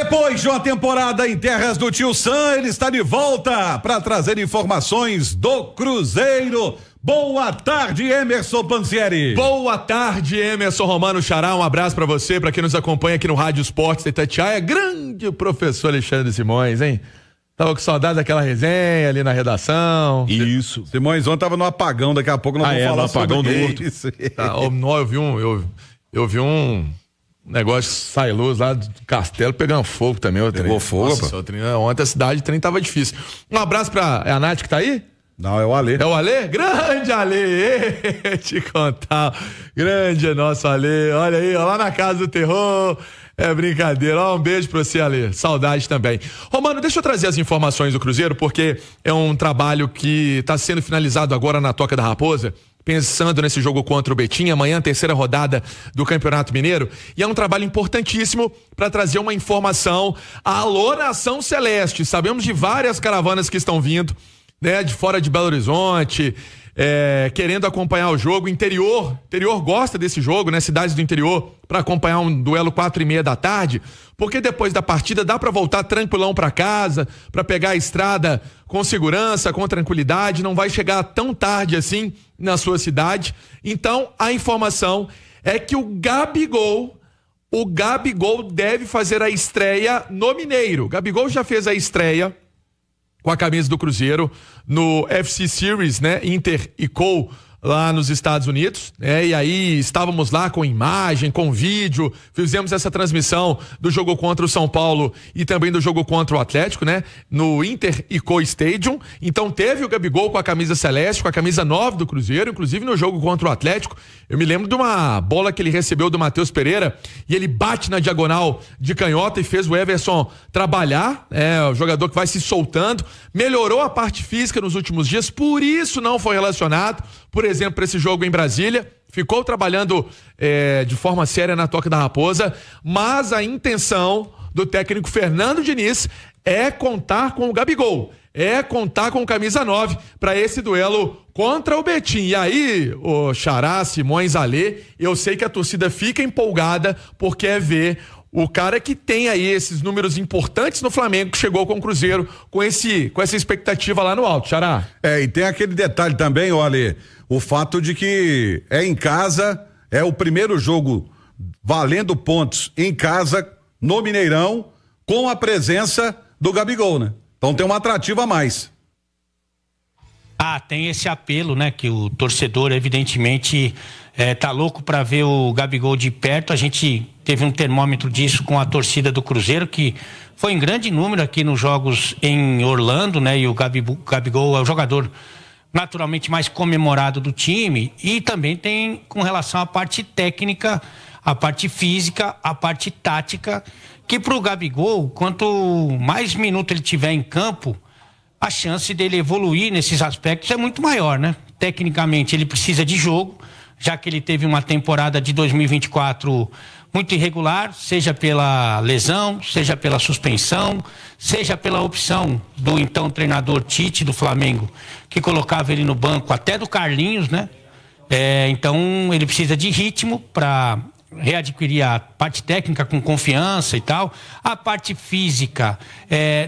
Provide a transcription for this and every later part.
Depois de uma temporada em terras do Tio Sam, ele está de volta para trazer informações do Cruzeiro. Boa tarde, Emerson Pansieri. Boa tarde, Emerson Romano Xará. Um abraço pra você, pra quem nos acompanha aqui no Rádio Esportes da Itatiaia. Grande professor Alexandre Simões, hein? Tava com saudade daquela resenha ali na redação. Isso. Simões ontem tava no apagão, daqui a pouco nós vamos falar no apagão sobre do Horto. isso. Eu vi um negócio de sai luz lá do castelo pegando fogo também. Pegou fogo? Nossa, ontem a cidade, o trem tava difícil. Um abraço pra a Nath que tá aí? Não, é o Alê. É o Alê? Grande Alê! Te contar. Grande é nosso Alê. Olha aí, ó, lá na Casa do Terror. É brincadeira. Ó, um beijo pra você, Alê. Saudade também. Romano, deixa eu trazer as informações do Cruzeiro, porque é um trabalho que tá sendo finalizado agora na Toca da Raposa, pensando nesse jogo contra o Betim, amanhã, terceira rodada do Campeonato Mineiro, e é um trabalho importantíssimo para trazer uma informação. Alô, Nação Celeste, sabemos de várias caravanas que estão vindo, né, de fora de Belo Horizonte, querendo acompanhar o jogo. Interior gosta desse jogo, né? Cidades do interior, para acompanhar um duelo 4:30 da tarde, porque depois da partida dá para voltar tranquilão para casa, para pegar a estrada com segurança, com tranquilidade, não vai chegar tão tarde assim na sua cidade. Então, a informação é que o Gabigol deve fazer a estreia no Mineiro. Gabigol já fez a estreia com a camisa do Cruzeiro no FC Series, né? Inter e Co, lá nos Estados Unidos, né? E aí estávamos lá com imagem, com vídeo, fizemos essa transmissão do jogo contra o São Paulo e também do jogo contra o Atlético, né? No Inter e Co Stadium. Então teve o Gabigol com a camisa celeste, com a camisa 9 do Cruzeiro, inclusive no jogo contra o Atlético. Eu me lembro de uma bola que ele recebeu do Matheus Pereira e ele bate na diagonal de canhota e fez o Everson trabalhar, o jogador que vai se soltando, melhorou a parte física nos últimos dias, por isso não foi relacionado, por exemplo, para esse jogo em Brasília, ficou trabalhando de forma séria na Toca da Raposa, mas a intenção do técnico Fernando Diniz é contar com o Gabigol, contar com camisa 9 para esse duelo contra o Betim. E aí, o Xará, Simões, Alê, eu sei que a torcida fica empolgada porque é ver o cara que tem aí esses números importantes no Flamengo, que chegou com o Cruzeiro com essa expectativa lá no alto, Xará. E tem aquele detalhe também, olha, o fato de que é em casa, é o primeiro jogo valendo pontos em casa, no Mineirão, com a presença do Gabigol, né? Então tem um atrativo a mais. Tem esse apelo, né? Que o torcedor, evidentemente, tá louco para ver o Gabigol de perto. A gente teve um termômetro disso com a torcida do Cruzeiro, que foi em grande número aqui nos jogos em Orlando, né? E o Gabigol é o jogador naturalmente mais comemorado do time, e também tem com relação à parte técnica, a parte física, a parte tática, que pro Gabigol, quanto mais minuto ele tiver em campo, a chance dele evoluir nesses aspectos é muito maior, né? Tecnicamente ele precisa de jogo, já que ele teve uma temporada de 2024 muito irregular, seja pela lesão, seja pela suspensão, seja pela opção do então treinador Tite do Flamengo, que colocava ele no banco, até do Carlinhos, né? Então ele precisa de ritmo para readquirir a parte técnica com confiança e tal. A parte física,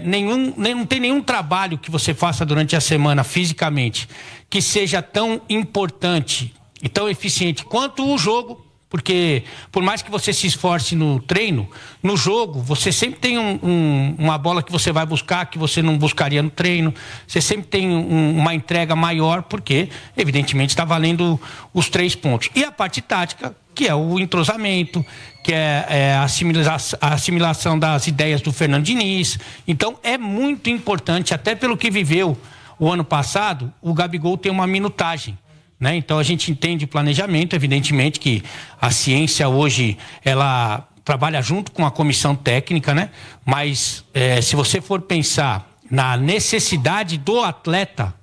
não tem nenhum trabalho que você faça durante a semana fisicamente que seja tão importante e tão eficiente quanto o jogo, porque por mais que você se esforce no treino, no jogo você sempre tem uma bola que você vai buscar que você não buscaria no treino, você sempre tem uma entrega maior, porque evidentemente está valendo os 3 pontos. E a parte tática, que é o entrosamento, que é a assimilação das ideias do Fernando Diniz. Então é muito importante, até pelo que viveu o ano passado, o Gabigol tem uma minutagem, né? Então a gente entende o planejamento, evidentemente que a ciência hoje ela trabalha junto com a comissão técnica, né? Mas se você for pensar na necessidade do atleta,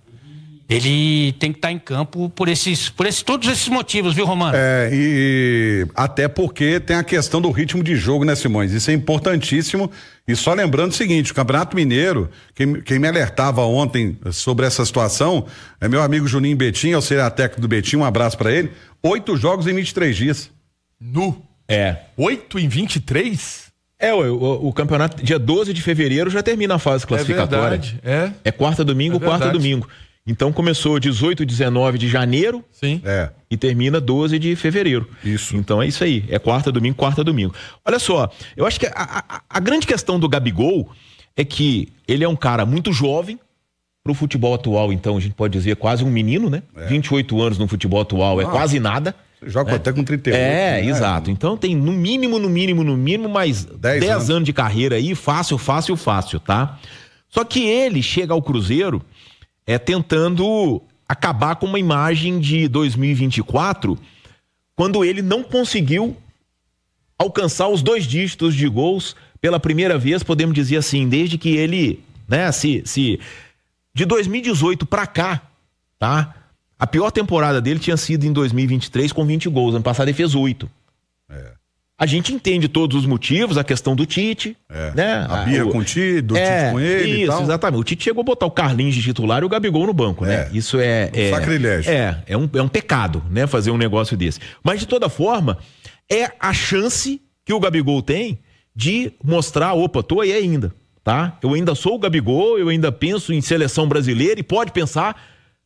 ele tem que estar em campo por todos esses motivos, viu, Romano? E até porque tem a questão do ritmo de jogo, né, Simões? Isso é importantíssimo. E só lembrando o seguinte, o Campeonato Mineiro, quem me alertava ontem sobre essa situação é meu amigo Juninho Betim, auxiliar técnico do Betim, um abraço pra ele. 8 jogos em 23 dias. 8 em 23? O campeonato, dia 12 de fevereiro, já termina a fase classificatória. É quarta, domingo, quarta, domingo. Então começou 18 e 19 de janeiro. Sim. E termina 12 de fevereiro. Isso. Então é isso aí. É quarta, domingo, quarta, domingo. Olha só, eu acho que a grande questão do Gabigol é que ele é um cara muito jovem. Pro futebol atual, então, a gente pode dizer quase um menino, né? 28 anos no futebol atual é quase nada. Joga até com 38. Exato. Então tem no mínimo mais 10 anos de carreira aí, fácil, tá? Só que ele chega ao Cruzeiro tentando acabar com uma imagem de 2024, quando ele não conseguiu alcançar os 2 dígitos de gols pela primeira vez, podemos dizer assim, desde que ele, né, de 2018 pra cá, tá? A pior temporada dele tinha sido em 2023 com 20 gols. Ano passado ele fez 8. A gente entende todos os motivos, a questão do Tite, né? A birra com o Tite, do Tite com ele isso, e tal. Exatamente. O Tite chegou a botar o Carlinhos de titular e o Gabigol no banco, né? Isso é sacrilégio. É um pecado, né? Fazer um negócio desse. Mas de toda forma, é a chance que o Gabigol tem de mostrar, tô aí ainda. Tá? Eu ainda sou o Gabigol, eu ainda penso em seleção brasileira e pode pensar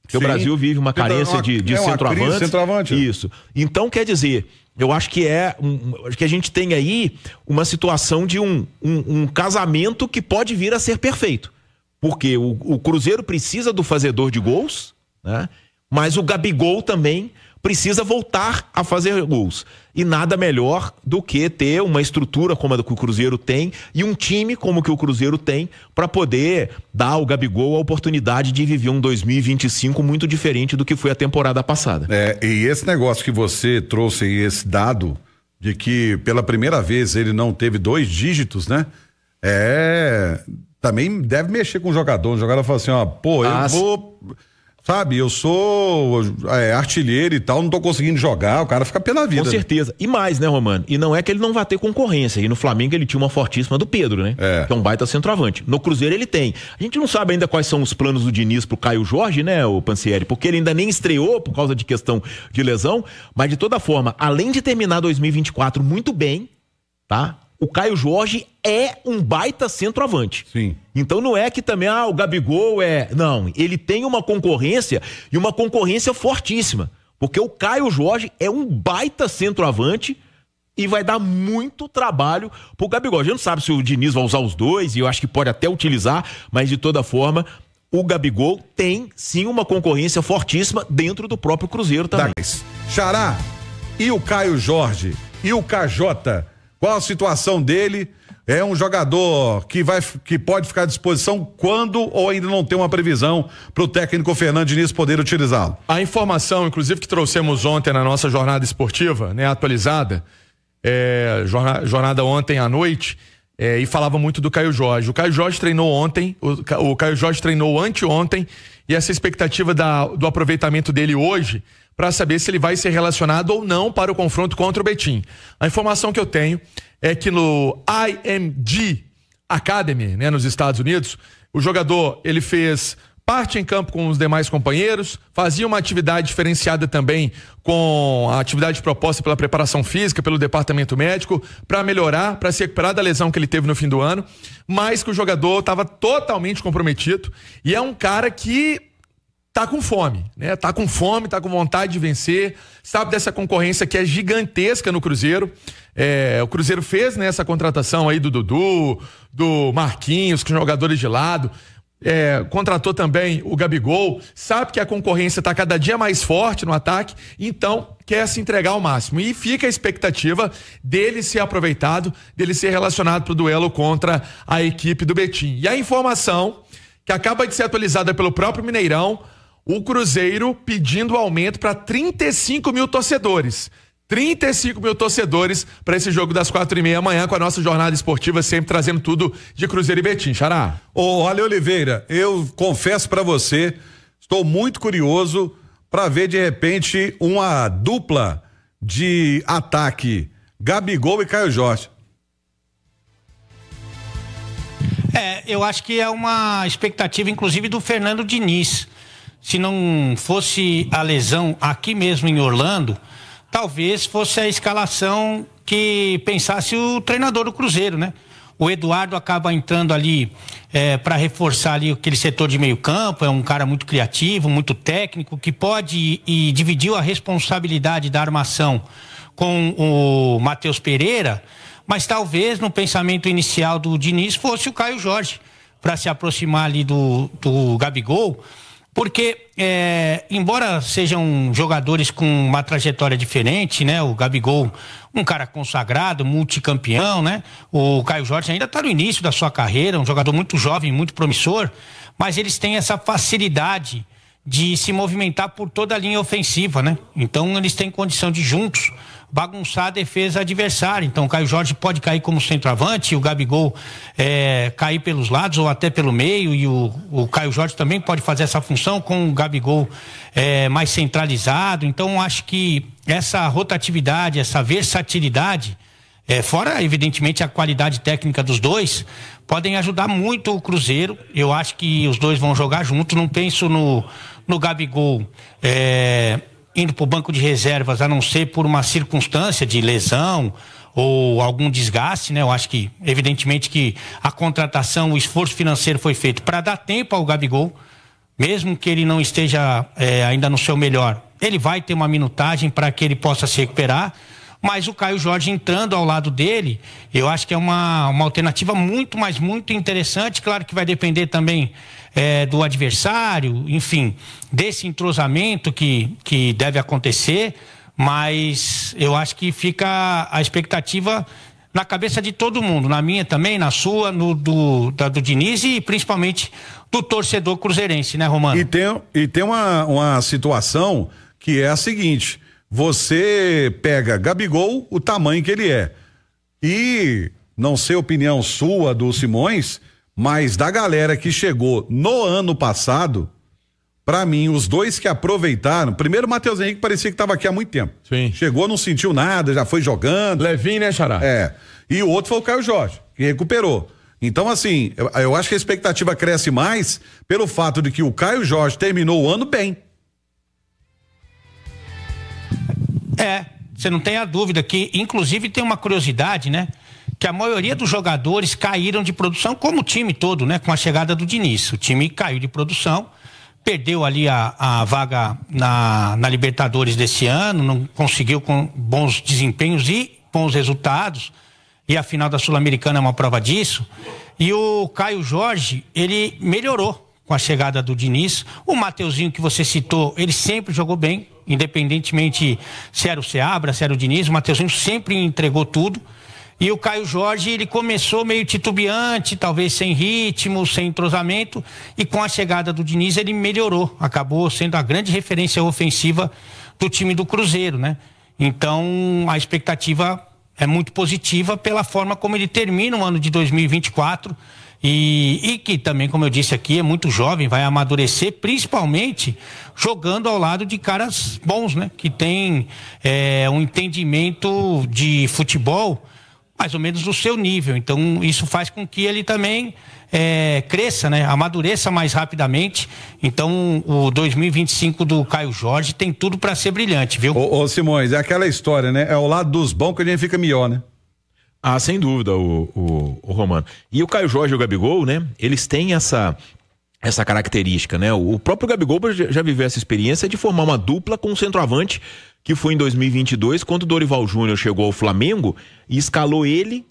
que o Brasil vive uma carência de centroavante. Isso. Então, quer dizer, eu acho que acho que a gente tem aí uma situação de um casamento que pode vir a ser perfeito. Porque o Cruzeiro precisa do fazedor de gols, né? Mas o Gabigol também precisa voltar a fazer gols. E nada melhor do que ter uma estrutura como a que o Cruzeiro tem e um time como que o Cruzeiro tem para poder dar ao Gabigol a oportunidade de viver um 2025 muito diferente do que foi a temporada passada. E esse negócio que você trouxe aí, esse dado de que pela primeira vez ele não teve 2 dígitos, né? Também deve mexer com o jogador. O jogador fala assim, eu vou... Sabe, eu sou artilheiro e tal, não tô conseguindo jogar, o cara fica pela vida. Com certeza. E mais, né, Romano? E não é que ele não vai ter concorrência. E no Flamengo ele tinha uma fortíssima do Pedro, né? Que é um baita centroavante. No Cruzeiro ele tem. A gente não sabe ainda quais são os planos do Diniz pro Caio Jorge, né, o Pansieri? Porque ele ainda nem estreou por causa de questão de lesão. Mas de toda forma, além de terminar 2024 muito bem, tá? O Caio Jorge é um baita centroavante. Sim. Então não é que também, o Gabigol Não, ele tem uma concorrência e uma concorrência fortíssima. Porque o Caio Jorge é um baita centroavante e vai dar muito trabalho pro Gabigol. A gente não sabe se o Diniz vai usar os 2 e eu acho que pode até utilizar, mas de toda forma, o Gabigol tem sim uma concorrência fortíssima dentro do próprio Cruzeiro também. Xará, e o Caio Jorge? E o KJ? Qual a situação dele? É um jogador que pode ficar à disposição quando ou ainda não tem uma previsão para o técnico Fernando Diniz poder utilizá-lo? A informação, inclusive, que trouxemos ontem na nossa jornada esportiva, né, atualizada, jornada ontem à noite, e falava muito do Caio Jorge. O Caio Jorge treinou ontem, o Caio Jorge treinou anteontem, e essa expectativa do aproveitamento dele hoje, para saber se ele vai ser relacionado ou não para o confronto contra o Betim. A informação que eu tenho é que no IMG Academy, né, nos Estados Unidos, o jogador, ele fez parte em campo com os demais companheiros, fazia uma atividade diferenciada também com a atividade proposta pela preparação física, pelo departamento médico, para melhorar, para se recuperar da lesão que ele teve no fim do ano, mas que o jogador estava totalmente comprometido e é um cara que tá com fome, né? Tá com fome, tá com vontade de vencer, sabe dessa concorrência que é gigantesca no Cruzeiro. O Cruzeiro fez, né, essa contratação aí do Dudu, do Marquinhos, com jogadores de lado, contratou também o Gabigol, sabe que a concorrência tá cada dia mais forte no ataque, então quer se entregar ao máximo. E fica a expectativa dele ser aproveitado, dele ser relacionado pro duelo contra a equipe do Betim. E a informação que acaba de ser atualizada pelo próprio Mineirão, o Cruzeiro pedindo aumento para 35 mil torcedores. 35 mil torcedores para esse jogo das 4:30 amanhã com a nossa jornada esportiva, sempre trazendo tudo de Cruzeiro e Betim. Xará. Ale Oliveira, eu confesso para você, estou muito curioso para ver de repente uma dupla de ataque, Gabigol e Caio Jorge. Eu acho que é uma expectativa, inclusive, do Fernando Diniz. Se não fosse a lesão aqui mesmo em Orlando, talvez fosse a escalação que pensasse o treinador do Cruzeiro, né? O Eduardo acaba entrando ali para reforçar ali aquele setor de meio campo, é um cara muito criativo, muito técnico, que pode e dividiu a responsabilidade da armação com o Matheus Pereira, mas talvez no pensamento inicial do Diniz fosse o Caio Jorge, para se aproximar ali do Gabigol, porque embora sejam jogadores com uma trajetória diferente, né? O Gabigol, um cara consagrado, multicampeão, né? O Caio Jorge ainda está no início da sua carreira, um jogador muito jovem, muito promissor, mas eles têm essa facilidade de se movimentar por toda a linha ofensiva, né? Então eles têm condição de juntos bagunçar a defesa adversária. Então o Caio Jorge pode cair como centroavante, o Gabigol cair pelos lados ou até pelo meio, e o Caio Jorge também pode fazer essa função com o Gabigol mais centralizado. Então acho que essa rotatividade, essa versatilidade, fora evidentemente a qualidade técnica dos dois, podem ajudar muito o Cruzeiro. Eu acho que os dois vão jogar juntos. Não penso no Gabigol indo para o banco de reservas, a não ser por uma circunstância de lesão ou algum desgaste, né? Eu acho que, evidentemente, que a contratação, o esforço financeiro foi feito para dar tempo ao Gabigol, mesmo que ele não esteja ainda no seu melhor. Ele vai ter uma minutagem para que ele possa se recuperar, mas o Caio Jorge entrando ao lado dele, eu acho que é uma alternativa muito, mas muito interessante. Claro que vai depender também do adversário, enfim, desse entrosamento que deve acontecer, mas eu acho que fica a expectativa na cabeça de todo mundo, na minha também, na sua, do Diniz e principalmente do torcedor cruzeirense, né, Romano? E tem uma situação que é a seguinte: você pega Gabigol, o tamanho que ele é, e não sei a opinião sua, do Simões, mas da galera que chegou no ano passado, pra mim, os dois que aproveitaram, primeiro o Matheus Henrique parecia que estava aqui há muito tempo. Sim. Chegou, não sentiu nada, já foi jogando. Levinho, né, Xará? E o outro foi o Caio Jorge, que recuperou. Então, assim, eu acho que a expectativa cresce mais pelo fato de que o Caio Jorge terminou o ano bem. Você não tem a dúvida que, inclusive, tem uma curiosidade, né? Que a maioria dos jogadores caíram de produção, como o time todo, né? Com a chegada do Diniz. O time caiu de produção, perdeu ali a vaga na Libertadores desse ano, não conseguiu com bons desempenhos e bons resultados, e a final da Sul-Americana é uma prova disso. E o Caio Jorge, ele melhorou com a chegada do Diniz. O Mateuzinho que você citou, ele sempre jogou bem, independentemente se era o Seabra, se era o Diniz, o Mateuzinho sempre entregou tudo. E o Caio Jorge, ele começou meio titubeante, talvez sem ritmo, sem entrosamento, e com a chegada do Diniz ele melhorou, acabou sendo a grande referência ofensiva do time do Cruzeiro, né? Então a expectativa é muito positiva pela forma como ele termina o ano de 2024 e que também, como eu disse aqui, é muito jovem, vai amadurecer, principalmente jogando ao lado de caras bons, né? Que tem um entendimento de futebol mais ou menos do seu nível. Então isso faz com que ele também cresça, né? Amadureça mais rapidamente. Então o 2025 do Caio Jorge tem tudo para ser brilhante, viu? Ô Simões, é aquela história, né? É ao lado dos bons que a gente fica melhor, né? Ah, sem dúvida, o Romano. E o Caio Jorge e o Gabigol, né? Eles têm essa característica, né? O próprio Gabigol já viveu essa experiência de formar uma dupla com um centroavante, que foi em 2022, quando o Dorival Júnior chegou ao Flamengo e escalou ele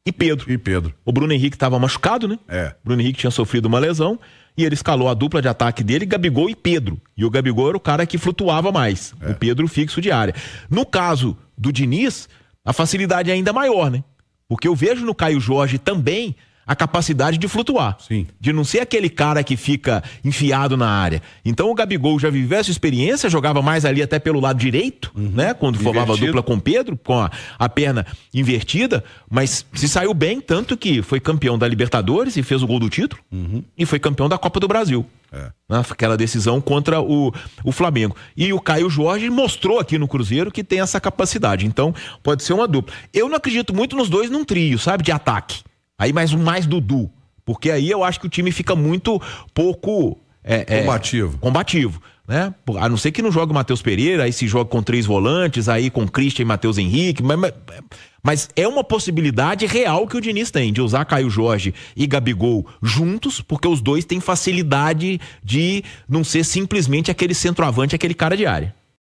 e Pedro. O Bruno Henrique estava machucado, né? O Bruno Henrique tinha sofrido uma lesão e ele escalou a dupla de ataque dele, Gabigol e Pedro. E o Gabigol era o cara que flutuava mais, o Pedro fixo de área. No caso do Diniz, a facilidade é ainda maior, né? Porque eu vejo no Caio Jorge também a capacidade de flutuar. Sim. De não ser aquele cara que fica enfiado na área. Então o Gabigol já viveu essa experiência, jogava mais ali até pelo lado direito, né? Quando formava a dupla com o Pedro, com a perna invertida, mas se saiu bem, tanto que foi campeão da Libertadores e fez o gol do título, e foi campeão da Copa do Brasil. Aquela decisão contra o Flamengo. E o Caio Jorge mostrou aqui no Cruzeiro que tem essa capacidade. Então pode ser uma dupla. Eu não acredito muito nos dois num trio, sabe? De ataque. Aí mais Dudu, porque aí eu acho que o time fica muito pouco combativo. né? A não ser que não jogue o Matheus Pereira, aí se joga com 3 volantes, aí com Christian e Matheus Henrique, mas é uma possibilidade real que o Diniz tem, de usar Caio Jorge e Gabigol juntos, porque os dois têm facilidade de não ser simplesmente aquele centroavante, aquele cara de área.